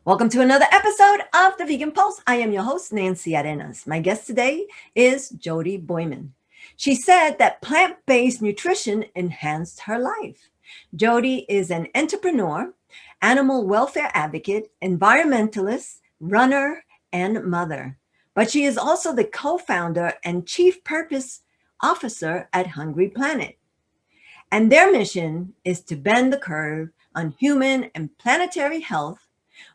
Welcome to another episode of the Vegan Pulse. I am your host, Nancy Arenas. My guest today is Jody Boyman. She said that plant-based nutrition enhanced her life. Jody is an entrepreneur, animal welfare advocate, environmentalist, runner, and mother. But she is also the co-founder and chief purpose officer at Hungry Planet. And their mission is to bend the curve on human and planetary health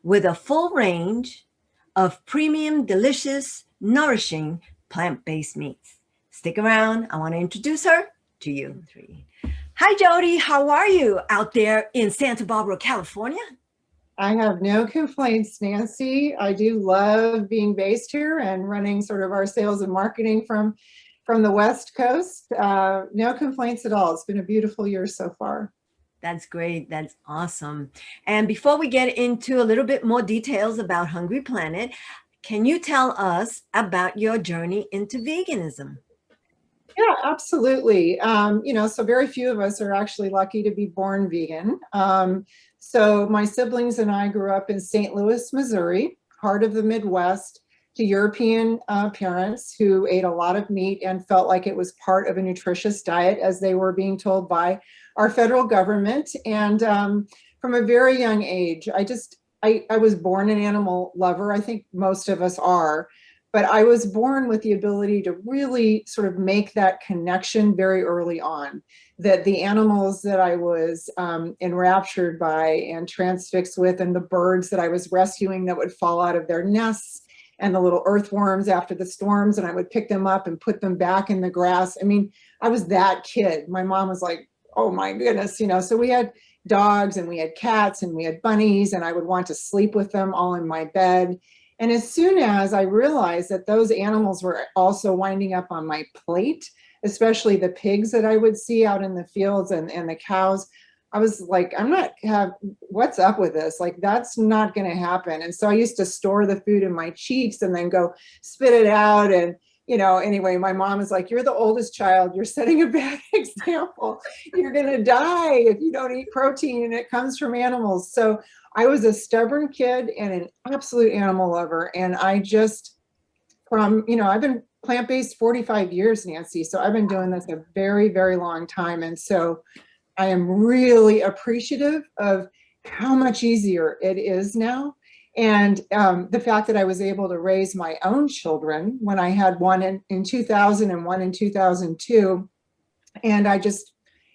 with a full range of premium, delicious, nourishing plant-based meats. Stick around. I want to introduce her to you. Hi, Jody. How are you out there in Santa Barbara, California? I have no complaints, Nancy. I do love being based here and running sort of our sales and marketing from the West Coast. No complaints at all. It's been a beautiful year so far. That's great. That's awesome. And before we get into a little bit more details about Hungry Planet, can you tell us about your journey into veganism? Yeah, absolutely. So very few of us are actually lucky to be born vegan. So my siblings and I grew up in St. Louis, Missouri, heart of the Midwest, to European parents who ate a lot of meat and felt like it was part of a nutritious diet, as they were being told by our federal government. And from a very young age, I was born an animal lover. I think most of us are. But I was born with the ability to really sort of make that connection very early on, that the animals that I was enraptured by and transfixed with, and the birds that I was rescuing that would fall out of their nests, and the little earthworms after the storms, and I would pick them up and put them back in the grass. I mean, I was that kid. My mom was like, oh my goodness, so we had dogs and we had cats and we had bunnies, and I would want to sleep with them all in my bed. And as soon as I realized that those animals were also winding up on my plate, especially the pigs that I would see out in the fields and the cows, I was like, what's up with this? Like, that's not going to happen. And so I used to store the food in my cheeks and then go spit it out. And, anyway, my mom is like, you're the oldest child. You're setting a bad example. You're going to die if you don't eat protein and it comes from animals. So I was a stubborn kid and an absolute animal lover. And I've been plant-based 45 years, Nancy. So I've been doing this a very, very long time. And so I am really appreciative of how much easier it is now. And the fact that I was able to raise my own children when I had one in 2000 and one in 2002. And I just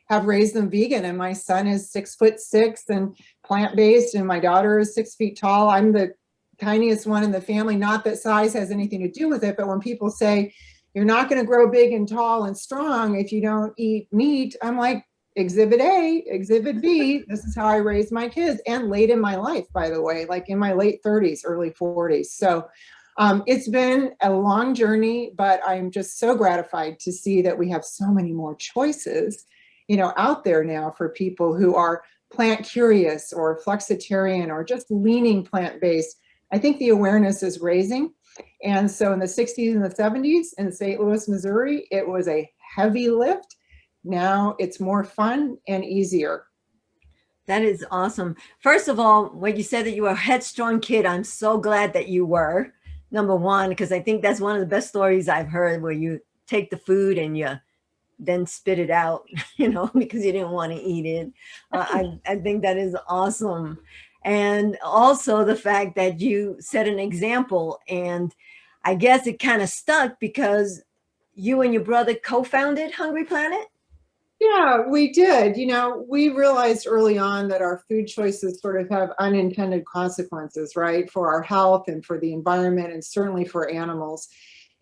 have raised them vegan. And my son is 6'6" and plant-based, and my daughter is 6 feet tall. I'm the tiniest one in the family. Not that size has anything to do with it, but when people say you're not going to grow big and tall and strong if you don't eat meat, I'm like, exhibit A, exhibit B. This is how I raised my kids, and late in my life, by the way, like in my late 30s, early 40s. So it's been a long journey, but I'm just so gratified to see that we have so many more choices, out there now for people who are plant curious or flexitarian or just leaning plant-based. I think the awareness is raising. And so in the 60s and the 70s in St. Louis, Missouri, it was a heavy lift. Now it's more fun and easier. That is awesome. First of all, when you said that you were a headstrong kid, I'm so glad that you were, number one, because I think that's one of the best stories I've heard, where you take the food and you then spit it out, because you didn't want to eat it. I think that is awesome. And also the fact that you set an example, and I guess it kind of stuck because you and your brother co-founded Hungry Planet. Yeah, we did. We realized early on that our food choices sort of have unintended consequences, right, for our health and for the environment and certainly for animals.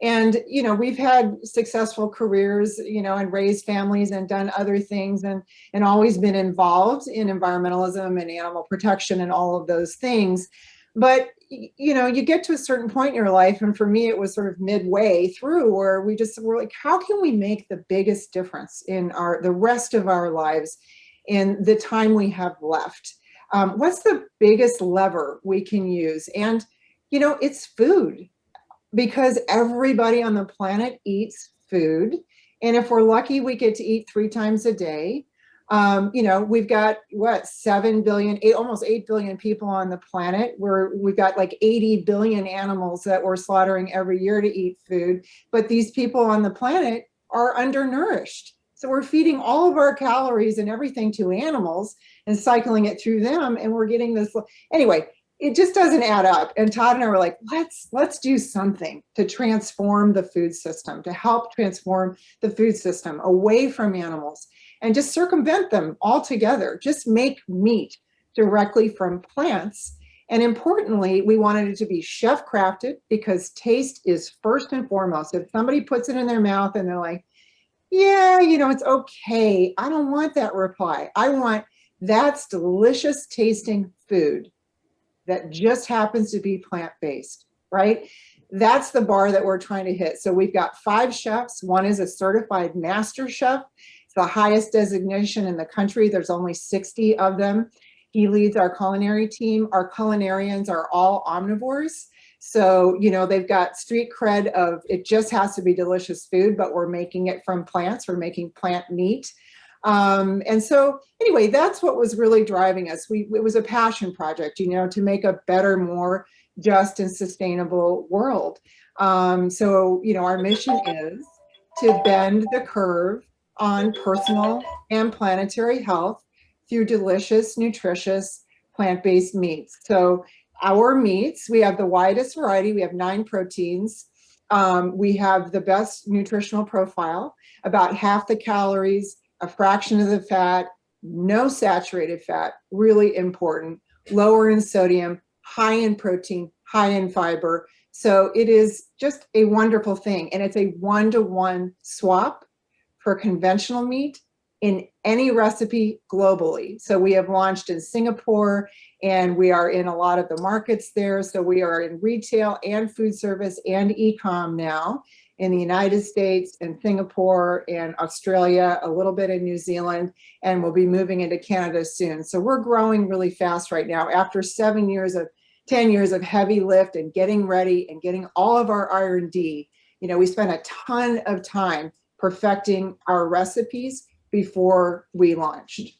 And, we've had successful careers, and raised families and done other things, and always been involved in environmentalism and animal protection and all of those things. But, you get to a certain point in your life, and for me, it was sort of midway through, where we just were like, how can we make the biggest difference in the rest of our lives in the time we have left? What's the biggest lever we can use? And, it's food, because everybody on the planet eats food. And if we're lucky, we get to eat 3 times a day. We've got what, 7 billion, almost 8 billion people on the planet. We've got like 80 billion animals that we're slaughtering every year to eat food. But these people on the planet are undernourished. So we're feeding all of our calories and everything to animals and cycling it through them. And we're getting this. Anyway, it just doesn't add up. And Todd and I were like, let's do something to transform the food system, to help transform the food system away from animals and just circumvent them altogether. Just make meat directly from plants. And importantly, we wanted it to be chef crafted because taste is first and foremost. If somebody puts it in their mouth and they're like, yeah, it's okay, I don't want that reply. I want that's delicious tasting food that just happens to be plant-based, right? That's the bar that we're trying to hit. So we've got 5 chefs. One is a certified master chef. It's the highest designation in the country. There's only 60 of them. He leads our culinary team. Our culinarians are all omnivores. So, they've got street cred of it just has to be delicious food, but we're making it from plants. We're making plant meat. And so anyway, that's what was really driving us. It was a passion project, to make a better, more just and sustainable world. Our mission is to bend the curve on personal and planetary health through delicious, nutritious, plant-based meats. So our meats, we have the widest variety. We have 9 proteins. We have the best nutritional profile, about half the calories, a fraction of the fat, no saturated fat, really important, lower in sodium, high in protein, high in fiber. So it is just a wonderful thing. And it's a 1-to-1 swap for conventional meat in any recipe globally. So we have launched in Singapore and we are in a lot of the markets there. So we are in retail and food service and e-com now in the United States and Singapore and Australia, a little bit in New Zealand, and we'll be moving into Canada soon. So we're growing really fast right now. After 10 years of heavy lift and getting ready and getting all of our R&D, we spent a ton of time perfecting our recipes before we launched.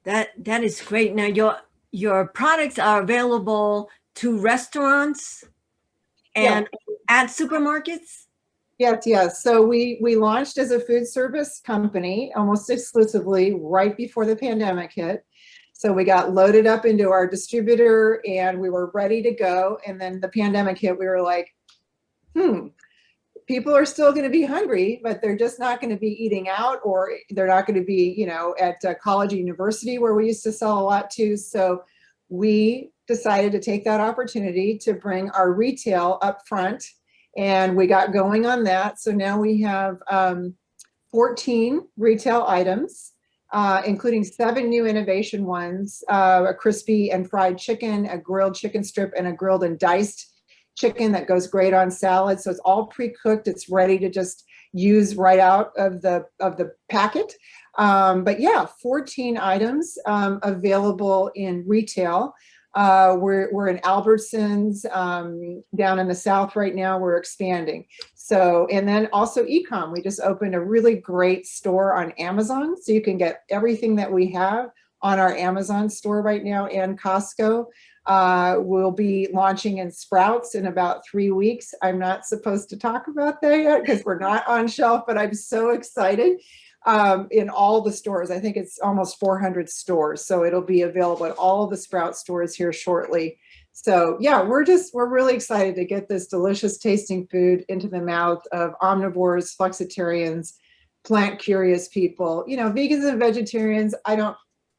That is great. Now your products are available to restaurants and at supermarkets? Yes. So we launched as a food service company almost exclusively right before the pandemic hit. So we got loaded up into our distributor and we were ready to go. And then the pandemic hit, we were like, people are still going to be hungry, but they're just not going to be eating out, or they're not going to be, at college or university where we used to sell a lot to. So we decided to take that opportunity to bring our retail up front. And we got going on that. So now we have 14 retail items, including 7 new innovation ones, a crispy and fried chicken, a grilled chicken strip, and a grilled and diced chicken that goes great on salad. So it's all pre-cooked. It's ready to just use right out of the packet. But yeah, 14 items available in retail. We're in Albertsons down in the South right now. We're expanding. So, and then also e-com. We just opened a really great store on Amazon. So you can get everything that we have on our Amazon store right now and Costco. We'll be launching in Sprouts in about 3 weeks. I'm not supposed to talk about that yet because we're not on shelf, but I'm so excited. In all the stores. I think it's almost 400 stores. So it'll be available at all of the Sprout stores here shortly. So yeah, we're really excited to get this delicious tasting food into the mouth of omnivores, flexitarians, plant curious people. Vegans and vegetarians, I don't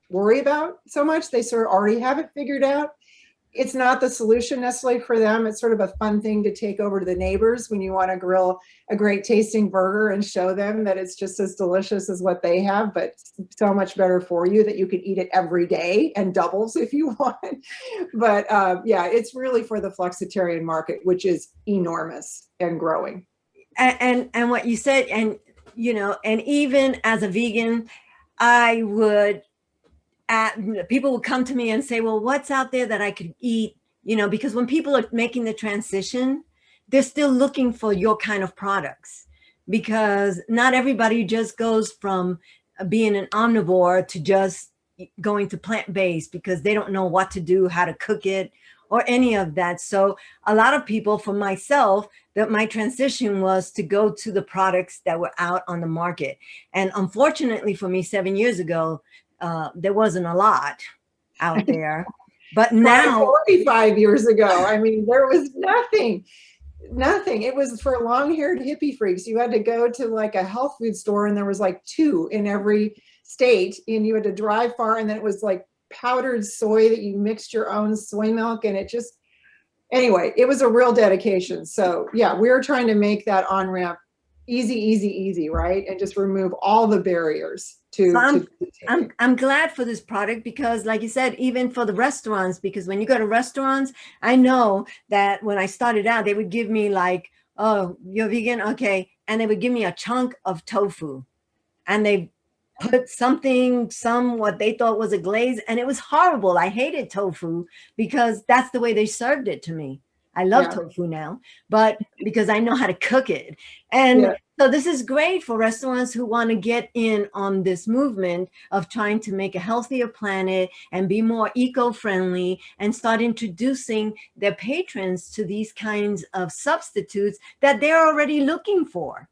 worry about so much. They sort of already have it figured out. It's not the solution necessarily for them. It's sort of a fun thing to take over to the neighbors when you want to grill a great tasting burger and show them that it's just as delicious as what they have, but so much better for you that you can eat it every day and doubles if you want. But yeah, it's really for the flexitarian market, which is enormous and growing. And what you said, and and even as a vegan, I would people would come to me and say, well, what's out there that I could eat? Because when people are making the transition, they're still looking for your kind of products, because not everybody just goes from being an omnivore to just going to plant-based because they don't know what to do, how to cook it, or any of that. So a lot of people, for myself, that my transition was to go to the products that were out on the market. And unfortunately for me, 7 years ago, there wasn't a lot out there. But Try now, 45 years ago. I mean, there was nothing. Nothing. It was for long-haired hippie freaks. You had to go to like a health food store and there was like two in every state, and you had to drive far, and then it was like powdered soy that you mixed your own soy milk, and it just, anyway, it was a real dedication. So yeah, we're trying to make that on-ramp easy, easy, easy, right? And just remove all the barriers so to I'm glad for this product because, like you said, even for the restaurants, because when you go to restaurants, I know that when I started out, they would give me like, "Oh, you're vegan, okay," and they would give me a chunk of tofu, and they put some what they thought was a glaze, and it was horrible. I hated tofu because that's the way they served it to me. I love yeah, tofu now, but because I know how to cook it. And yeah. so this is great for restaurants who want to get in on this movement of trying to make a healthier planet and be more eco-friendly and start introducing their patrons to these kinds of substitutes that they're already looking for.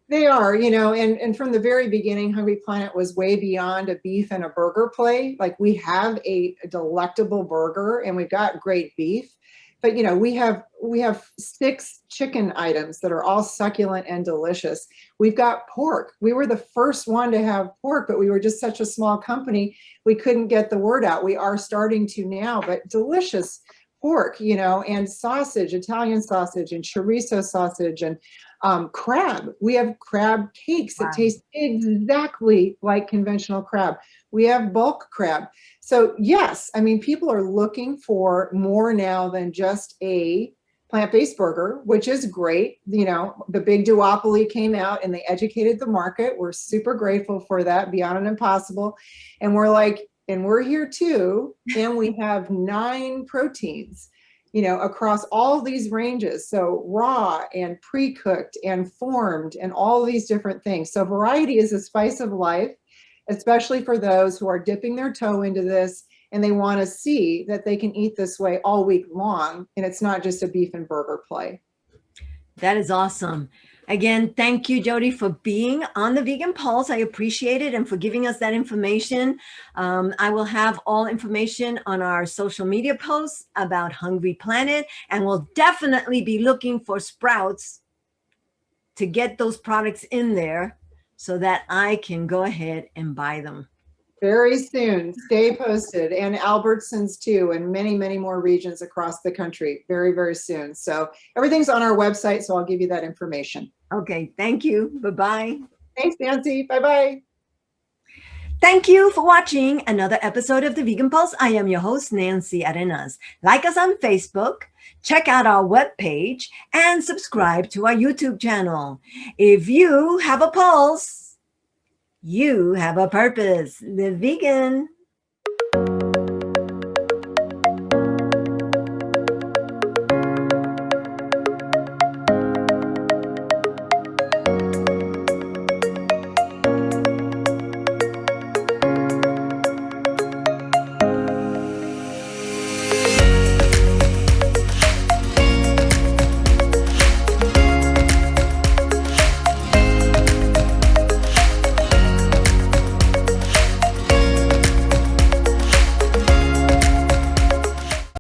They are, you know, and from the very beginning, Hungry Planet was way beyond a beef and a burger play. Like, we have a delectable burger and we've got great beef, but you know, we have 6 chicken items that are all succulent and delicious. We've got pork. We were the first one to have pork, but we were just such a small company, we couldn't get the word out. We are starting to now, but delicious pork, you know, and sausage, Italian sausage and chorizo sausage, and crab. We have crab cakes that Wow. taste exactly like conventional crab. We have bulk crab. So yes, I mean, people are looking for more now than just a plant-based burger, which is great. You know, the big duopoly came out and they educated the market. We're super grateful for that, beyond an impossible. And we're like, and we're here too. And we have 9 proteins, you know, across all these ranges. So raw and pre-cooked and formed and all these different things. So variety is the spice of life, especially for those who are dipping their toe into this and they want to see that they can eat this way all week long. And it's not just a beef and burger play. That is awesome. Again, thank you, Jody, for being on the Vegan Pulse. I appreciate it, and for giving us that information. I will have all information on our social media posts about Hungry Planet, and we'll definitely be looking for Sprouts to get those products in there so that I can go ahead and buy them. Very soon. Stay posted. And Albertsons too, and many, many more regions across the country. Very, very soon. So everything's on our website, so I'll give you that information. Okay, thank you. Bye-bye. Thanks, Nancy. Bye-bye. Thank you for watching another episode of the Vegan Pulse. I am your host, Nancy Arenas. Like us on Facebook, check out our webpage, and subscribe to our YouTube channel. If you have a pulse, you have a purpose. Live vegan.